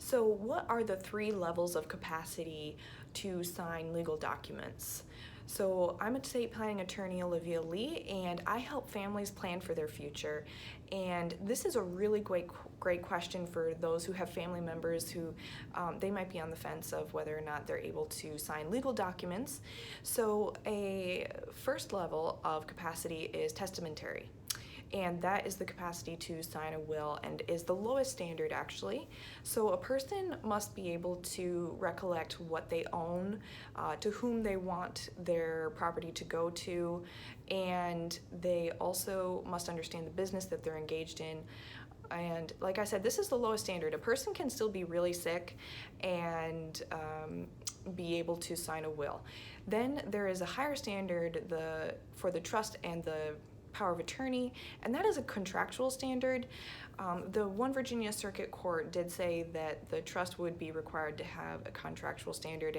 So, what are the three levels of capacity to sign legal documents? So, I'm a estate planning attorney, Olivia Lee, and I help families plan for their future. And this is a really great question for those who have family members who they might be on the fence of whether or not they're able to sign legal documents. So, a first level of capacity is testamentary, and that is the capacity to sign a will and is the lowest standard actually. So a person must be able to recollect what they own, to whom they want their property to go to, and they also must understand the business that they're engaged in. And like I said, this is the lowest standard. A person can still be really sick and be able to sign a will. Then there is a higher standard for the trust and the power of attorney, and that is a contractual standard. The one Virginia Circuit Court did say that the trust would be required to have a contractual standard,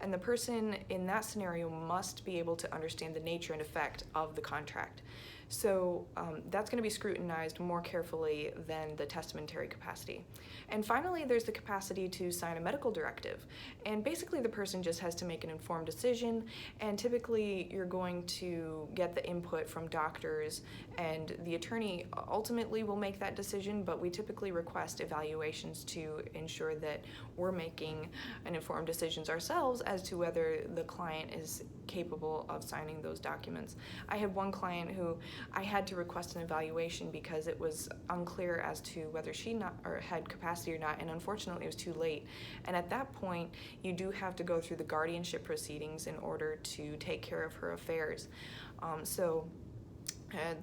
and the person in that scenario must be able to understand the nature and effect of the contract. So that's going to be scrutinized more carefully than the testamentary capacity. And finally, there's the capacity to sign a medical directive. And basically, the person just has to make an informed decision. And typically, you're going to get the input from doctors, and the attorney ultimately will make that decision. But we typically request evaluations to ensure that we're making an informed decisions ourselves as to whether the client is capable of signing those documents. I had one client who I had to request an evaluation because it was unclear as to whether she had capacity or not, and unfortunately it was too late. And at that point, you do have to go through the guardianship proceedings in order to take care of her affairs.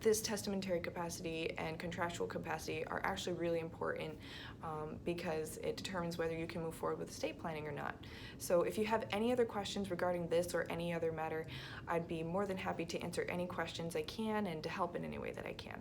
This testamentary capacity and contractual capacity are actually really important because it determines whether you can move forward with estate planning or not. So if you have any other questions regarding this or any other matter, I'd be more than happy to answer any questions I can and to help in any way that I can.